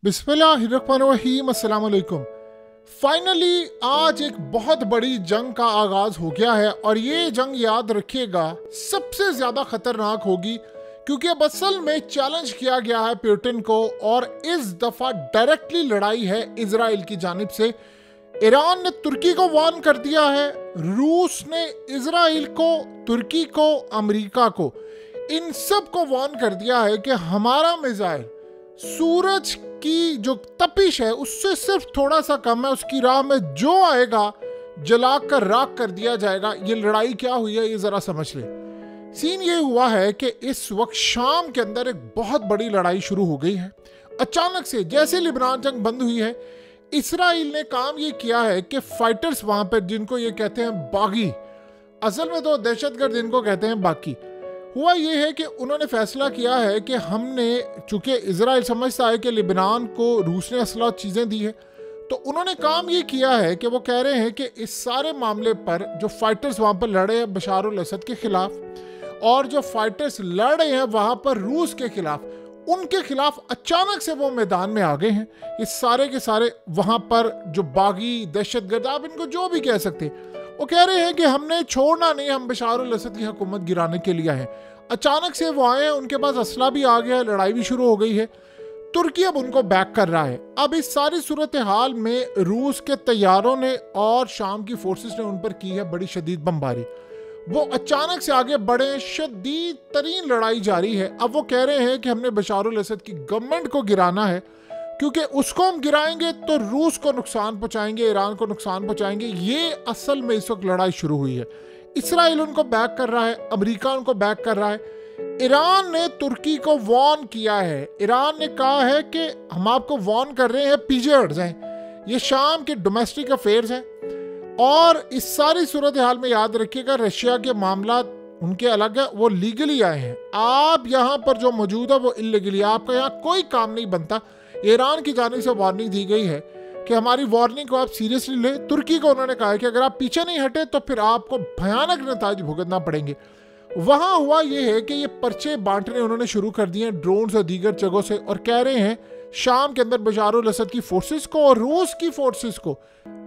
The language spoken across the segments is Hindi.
बिस्मिल्लाहिर्रहमानिर्रहीम, अस्सलाम वालेकुम। फाइनली आज एक बहुत बड़ी जंग का आगाज हो गया है और ये जंग याद रखिएगा सबसे ज्यादा खतरनाक होगी क्योंकि अब असल में चैलेंज किया गया है पुतिन को और इस दफा डायरेक्टली लड़ाई है इजराइल की जानिब से। ईरान ने तुर्की को वार्न कर दिया है, रूस ने इजराइल को, तुर्की को, अमेरिका को, इन सब को वार्न कर दिया है कि हमारा मिसाइल सूरज की जो तपिश है उससे सिर्फ थोड़ा सा कम है, उसकी राह में जो आएगा जलाकर राख कर दिया जाएगा। ये लड़ाई क्या हुई है ये जरा समझ ले। सीन ये हुआ है कि इस वक्त शाम के अंदर एक बहुत बड़ी लड़ाई शुरू हो गई है। अचानक से जैसे लिबनान जंग बंद हुई है, इसराइल ने काम ये किया है कि फाइटर्स वहां पर, जिनको ये कहते हैं बागी, असल में तो दहशतगर्द इनको कहते हैं बाकी, हुआ ये है कि उन्होंने फैसला किया है कि हमने, चूंकि इजराइल समझता है कि लिबनान को रूस ने असला चीज़ें दी है, तो उन्होंने काम ये किया है कि वो कह रहे हैं कि इस सारे मामले पर जो फाइटर्स वहाँ पर लड़े हैं बशार अल असद के खिलाफ और जो फाइटर्स लड़ रहे हैं वहाँ पर रूस के खिलाफ, उनके खिलाफ अचानक से वो मैदान में आ गए हैं। ये सारे के सारे वहाँ पर जो बागी, दहशतगर्द, आप इनको जो भी कह सकते हैं, वो कह रहे हैं कि हमने छोड़ना नहीं, हम बशार अल असद की हुकूमत गिराने के लिए हैं। अचानक से वो आए हैं, उनके पास असला भी आ गया है, लड़ाई भी शुरू हो गई है। तुर्की अब उनको बैक कर रहा है। अब इस सारी सूरत हाल में रूस के तैयारों ने और शाम की फोर्सेस ने उन पर की है बड़ी शदीद बमबारी। वो अचानक से आगे बढ़े, शदीद तरीन लड़ाई जारी है। अब वो कह रहे हैं कि हमने बशार अल असद की गवर्नमेंट को गिराना है, क्योंकि उसको हम गिराएंगे तो रूस को नुकसान पहुंचाएंगे, ईरान को नुकसान पहुंचाएंगे। ये असल में इस वक्त लड़ाई शुरू हुई है। इसराइल उनको बैक कर रहा है, अमेरिका उनको बैक कर रहा है। ईरान ने तुर्की को वार्न किया है। ईरान ने कहा है कि हम आपको वार्न कर रहे हैं, पीजेर्ड्स हैं, ये शाम के डोमेस्टिक अफेयर्स हैं। और इस सारी सूरत हाल में याद रखिएगा रशिया के मामला उनके अलग है, वो लीगली आए हैं। आप यहाँ पर जो मौजूद है वो इलीगली, आपका यहाँ कोई काम नहीं बनता। ईरान की जानिब से वार्निंग दी गई है कि हमारी वार्निंग को आप सीरियसली लें। तुर्की को उन्होंने कहा है कि अगर आप पीछे नहीं हटे तो फिर आपको भयानक नताज भुगतना पड़ेंगे। वहां हुआ ये है कि ये पर्चे बांटने उन्होंने शुरू कर दिए हैं ड्रोन और दीगर जगहों से, और कह रहे हैं शाम के अंदर बशार अल असद की फोर्सेस को और रूस की फोर्सेस को,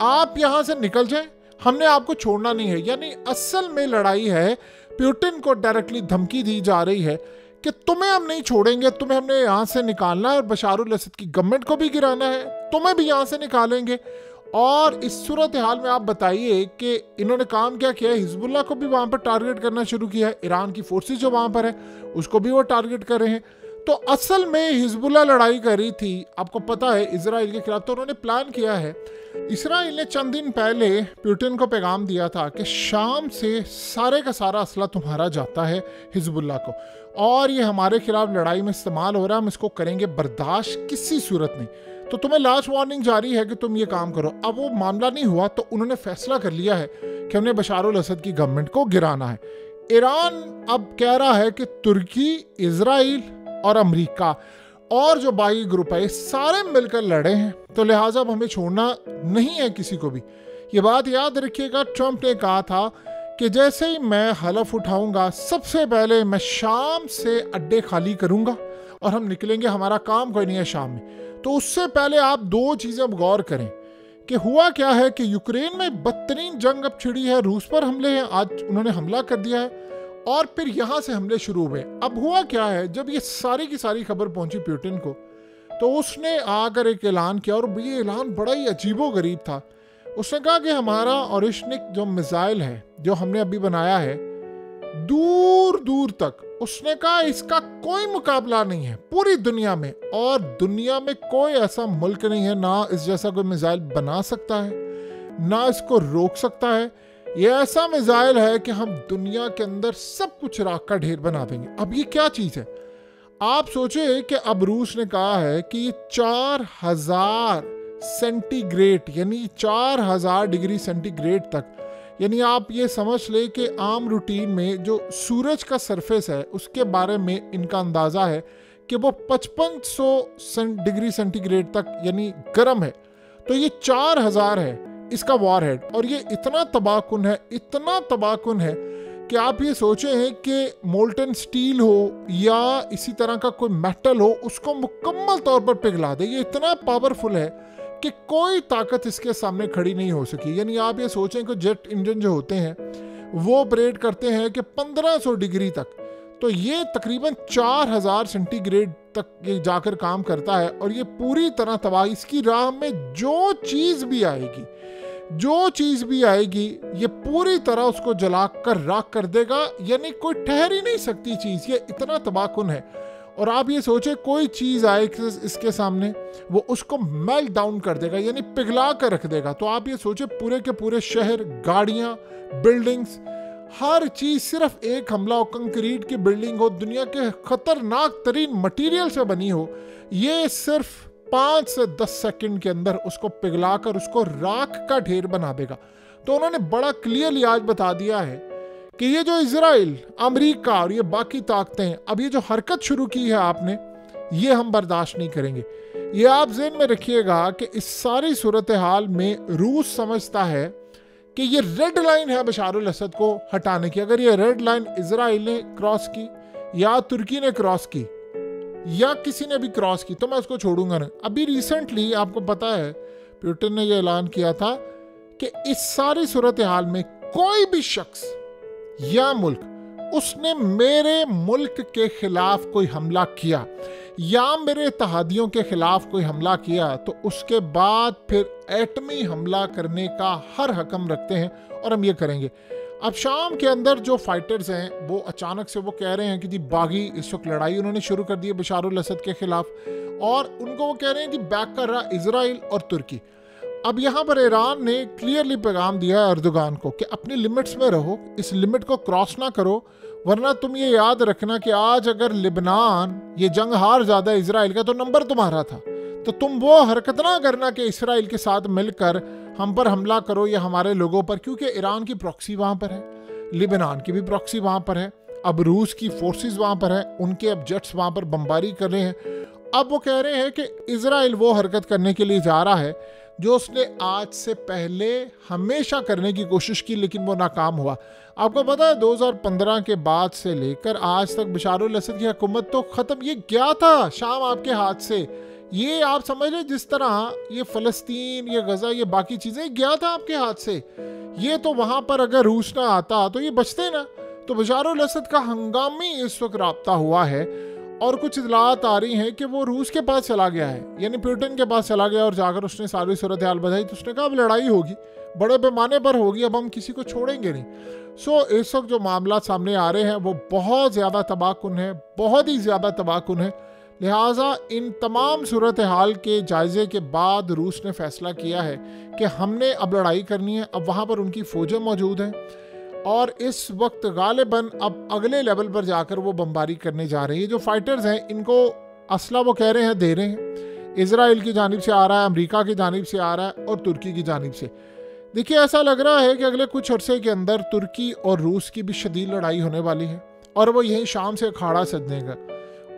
आप यहां से निकल जाएं, हमने आपको छोड़ना नहीं है। यानी असल में लड़ाई है, पुतिन को डायरेक्टली धमकी दी जा रही है कि तुम्हें हम नहीं छोड़ेंगे, तुम्हें हमने यहाँ से निकालना है और बशार अल असद की गवर्नमेंट को भी गिराना है, तुम्हें भी यहाँ से निकालेंगे। और इस सूरत हाल में आप बताइए कि इन्होंने काम क्या किया है, हिजबुल्लाह को भी वहाँ पर टारगेट करना शुरू किया है। ईरान की फोर्सेस जो वहाँ पर है उसको भी वो टारगेट कर रहे हैं। तो असल में हिजबुल्लाह लड़ाई कर रही थी, आपको पता है, इजराइल के खिलाफ। तो उन्होंने प्लान किया है, इसराइल ने चंद दिन पहले पुतिन को पैगाम दिया था कि शाम से सारे का सारा असला तुम्हारा जाता है हिजबुल्लाह को, और ये हमारे खिलाफ लड़ाई में इस्तेमाल हो रहा है, हम इसको करेंगे बर्दाश्त किसी सूरत नहीं। तो तुम्हें लास्ट वार्निंग जारी है कि तुम ये काम करो। अब वो मामला नहीं हुआ तो उन्होंने फैसला कर लिया है कि हमने बशार अल असद की गवर्नमेंट को गिराना है। ईरान अब कह रहा है कि तुर्की, इजराइल और अमेरिका और जो बागी ग्रुप है, सारे मिलकर लड़े हैं, तो लिहाजा अब हमें छोड़ना नहीं है किसी को भी। ये बात याद रखिएगा, ट्रंप ने कहा था कि जैसे ही मैं हलफ उठाऊंगा सबसे पहले मैं शाम से अड्डे खाली करूंगा और हम निकलेंगे, हमारा काम कोई नहीं है शाम में। तो उससे पहले आप दो चीज़ें अब गौर करें कि हुआ क्या है कि यूक्रेन में बदतरीन जंग अब छिड़ी है, रूस पर हमले हैं, आज उन्होंने हमला कर दिया है और फिर यहाँ से हमले शुरू हुए। अब हुआ क्या है, जब ये सारी की सारी खबर पहुंची पुतिन को तो उसने आकर एक ऐलान किया, और ये ऐलान बड़ा ही अजीबो गरीब था। उसने कहा कि हमारा ओरिशनिक जो मिसाइल है जो हमने अभी बनाया है, दूर दूर तक, उसने कहा इसका कोई मुकाबला नहीं है पूरी दुनिया में, और दुनिया में कोई ऐसा मुल्क नहीं है ना इस जैसा कोई मिसाइल बना सकता है ना इसको रोक सकता है। ये ऐसा मिसाइल है कि हम दुनिया के अंदर सब कुछ राख का ढेर बना देंगे। अब ये क्या चीज़ है, आप सोचे कि अब रूस ने कहा है कि ये 4000 सेंटीग्रेड यानी 4000 डिग्री सेंटीग्रेड तक, यानी आप ये समझ ले कि आम रूटीन में जो सूरज का सरफेस है उसके बारे में इनका अंदाज़ा है कि वो 5500 डिग्री सेंटीग्रेड तक यानी गर्म है। तो ये 4000 है इसका वॉरहेड, और ये इतना तबाहकुन है, इतना तबाहकुन है कि आप ये सोचे हैं कि मोल्टन स्टील हो या इसी तरह का कोई मेटल हो, उसको मुकम्मल तौर पर पिघला दे। ये इतना पावरफुल है कि कोई ताकत इसके सामने खड़ी नहीं हो सकी। यानी आप ये सोचें कि जेट इंजन जो होते हैं वो ऑपरेट करते हैं कि 1500 डिग्री तक, तो ये तकरीबन 4000 सेंटीग्रेड तक ये जाकर काम करता है और ये पूरी तरह तबाह। इसकी राह में जो चीज़ भी आएगी ये पूरी तरह उसको जलाकर राख कर देगा। यानी कोई ठहर ही नहीं सकती चीज़, ये इतना तबाहकुन है। और आप ये सोचे कोई चीज़ आए इसके सामने, वो उसको मेल्ट डाउन कर देगा, यानी पिघला कर रख देगा। तो आप ये सोचे पूरे के पूरे शहर, गाड़ियाँ, बिल्डिंग्स, हर चीज सिर्फ एक हमला हो, कंक्रीट की बिल्डिंग हो, दुनिया के खतरनाक तरीन मटेरियल से बनी हो, ये सिर्फ 5 से 10 सेकंड के अंदर उसको पिघलाकर उसको राख का ढेर बना देगा। तो उन्होंने बड़ा क्लियरली आज बता दिया है कि ये जो इजराइल, अमेरिका और ये बाकी ताकतें अब ये जो हरकत शुरू की है आपने, ये हम बर्दाश्त नहीं करेंगे। ये आप ज़हन में रखिएगा कि इस सारी सूरत हाल में रूस समझता है कि ये रेड लाइन है बशार अल असद को हटाने की। अगर ये रेड लाइन इजराइल ने क्रॉस की या तुर्की ने क्रॉस की या किसी ने भी क्रॉस की तो मैं उसको छोड़ूंगा नहीं। अभी रिसेंटली आपको पता है पुतिन ने ये ऐलान किया था कि इस सारी सूरत हाल में कोई भी शख्स या मुल्क उसने मेरे मुल्क के खिलाफ कोई हमला किया या मेरे इत्तेहादियों के खिलाफ कोई हमला किया तो उसके बाद फिर एटमी हमला करने का हर हकम रखते हैं और हम ये करेंगे। अब शाम के अंदर जो फाइटर्स हैं वो अचानक से वो कह रहे हैं कि जी बागी इस वक्त लड़ाई उन्होंने शुरू कर दी है बशार अल असद के खिलाफ, और उनको वो कह रहे हैं कि बैक कर रहा इजराइल और तुर्की। अब यहाँ पर ईरान ने क्लियरली पैगाम दिया है अर्दोगान को कि अपनी लिमिट्स में रहो, इस लिमिट को क्रॉस ना करो, वरना तुम ये याद रखना कि आज अगर लिबनान ये जंग हार जाता है इजराइल का तो नंबर तुम्हारा था, तो तुम वो हरकत ना करना कि इजराइल के साथ मिलकर हम पर हमला करो या हमारे लोगों पर, क्योंकि ईरान की प्रॉक्सी वहाँ पर है, लिबनान की भी प्रॉक्सी वहाँ पर है, अब रूस की फोर्सेस वहाँ पर है, उनके अब जेट्स वहाँ पर बमबारी कर रहे हैं। अब वो कह रहे हैं कि इजराइल वो हरकत करने के लिए जा रहा है जो उसने आज से पहले हमेशा करने की कोशिश की लेकिन वो नाकाम हुआ। आपको पता है 2015 के बाद से लेकर आज तक बशार अल असद की हुकूमत तो ख़त्म, ये गया था शाम आपके हाथ से। ये आप समझ रहे जिस तरह ये फ़लस्तीन, ये गज़ा, ये बाकी चीज़ें गया था आपके हाथ से। ये तो वहाँ पर अगर रूस ना आता तो ये बचते ना। तो बशार अल असद का हंगामी इस वक्त राब्ता हुआ है और कुछ इतलात आ रही हैं कि वो रूस के पास चला गया है, यानी पुतिन के पास चला गया और जाकर उसने सारी सूरत हाल बताई। तो उसने कहा अब लड़ाई होगी, बड़े पैमाने पर होगी, अब हम किसी को छोड़ेंगे नहीं। सो इस वक्त जो मामला सामने आ रहे हैं वो बहुत ज़्यादा तबाहकुन है, बहुत ही ज़्यादा तबाहकुन है। लिहाजा इन तमाम सूरत हाल के जायज़े के बाद रूस ने फ़ैसला किया है कि हमने अब लड़ाई करनी है। अब वहाँ पर उनकी फ़ौजें मौजूद हैं और इस वक्त गालिबन अब अगले लेवल पर जाकर वो बमबारी करने जा रही है। जो फाइटर्स हैं इनको असला वो कह रहे हैं दे रहे हैं, इजराइल की जानिब से आ रहा है, अमेरिका की जानिब से आ रहा है और तुर्की की जानिब से। देखिए ऐसा लग रहा है कि अगले कुछ अरसे के अंदर तुर्की और रूस की भी शदीद लड़ाई होने वाली है और वो यहीं शाम से अखाड़ा सजनेगा।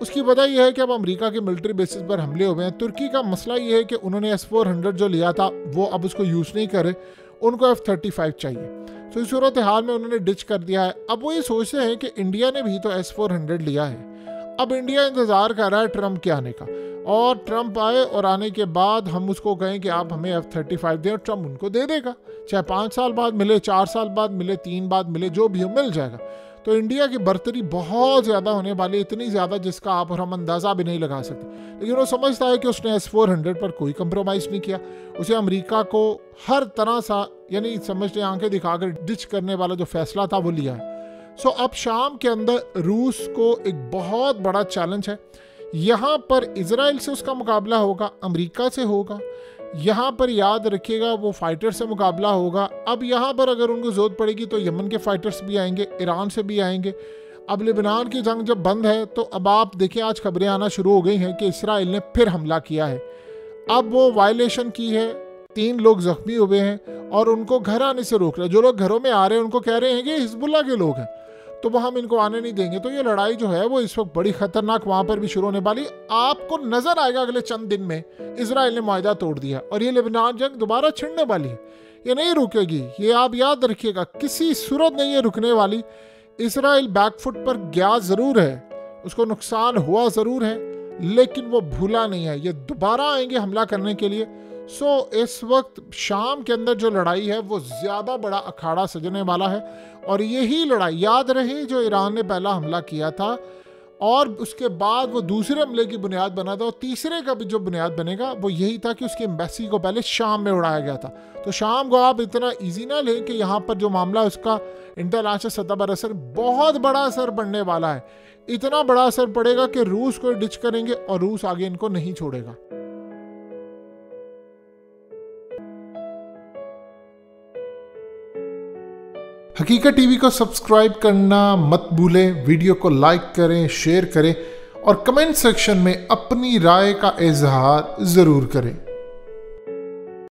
उसकी वजह यह है कि अब अमेरिका के मिलिट्री बेसिस पर हमले हुए हैं। तुर्की का मसला ये है कि उन्होंने S-400 जो लिया था वो अब उसको यूज़ नहीं करे, उनको F-35 चाहिए। तो इस सूरत हाल में उन्होंने डिच कर दिया है। अब वो ये सोचते हैं कि इंडिया ने भी तो S-400 लिया है, अब इंडिया इंतज़ार कर रहा है ट्रम्प के आने का, और ट्रम्प आए और आने के बाद हम उसको कहें कि आप हमें F-35 दें और ट्रम्प उनको दे देगा, चाहे 5 साल बाद मिले, 4 साल बाद मिले, 3 बाद मिले, जो भी हो मिल जाएगा। तो इंडिया की बर्तरी बहुत ज़्यादा होने वाली, इतनी ज़्यादा जिसका आप और हम अंदाज़ा भी नहीं लगा सकते। लेकिन वो समझता है कि उसने S-400 पर कोई कंप्रोमाइज़ नहीं किया, उसे अमेरिका को हर तरह सा यानी समझते आंखें दिखाकर डिच करने वाला जो फैसला था वो लिया है। सो अब शाम के अंदर रूस को एक बहुत बड़ा चैलेंज है। यहाँ पर इजराइल से उसका मुकाबला होगा, अमेरिका से होगा, यहाँ पर याद रखिएगा वो फाइटर से मुकाबला होगा। अब यहाँ पर अगर उनको ज़रूरत पड़ेगी तो यमन के फाइटर्स भी आएंगे, ईरान से भी आएंगे। अब लिबनान की जंग जब बंद है तो अब आप देखिए आज खबरें आना शुरू हो गई हैं कि इसराइल ने फिर हमला किया है। अब वो वायलेशन की है, 3 लोग जख्मी हुए हैं और उनको घर आने से रोक रहे हैं। जो लोग घरों में आ रहे हैं उनको कह रहे हैं कि हिजबुल्लाह के लोग हैं तो वो हम इनको आने नहीं देंगे। तो ये लड़ाई जो है वो इस वक्त बड़ी खतरनाक वहाँ पर भी शुरू होने वाली। आपको नजर आएगा अगले चंद दिन में इजराइल ने मुआहदा तोड़ दिया और ये लिबनान जंग दोबारा छिड़ने वाली है, ये नहीं रुकेगी। ये आप याद रखिएगा, किसी सूरत नहीं ये रुकने वाली। इसराइल बैकफुट पर गया जरूर है, उसको नुकसान हुआ जरूर है, लेकिन वो भूला नहीं है। ये दोबारा आएंगे हमला करने के लिए। इस वक्त शाम के अंदर जो लड़ाई है वो ज्यादा बड़ा अखाड़ा सजने वाला है। और यही लड़ाई याद रहे जो ईरान ने पहला हमला किया था और उसके बाद वो दूसरे हमले की बुनियाद बना था, और तीसरे का भी जो बुनियाद बनेगा वो यही था कि उसकी एम्बेसी को पहले शाम में उड़ाया गया था। तो शाम को आप इतना इजी ना लें कि यहाँ पर जो मामला उसका इंटरनेशनल सतह पर असर, बहुत बड़ा असर पड़ने वाला है। इतना बड़ा असर पड़ेगा कि रूस को डिच करेंगे और रूस आगे इनको नहीं छोड़ेगा। हकीकत टीवी को सब्सक्राइब करना मत भूलें, वीडियो को लाइक करें, शेयर करें और कमेंट सेक्शन में अपनी राय का इजहार जरूर करें।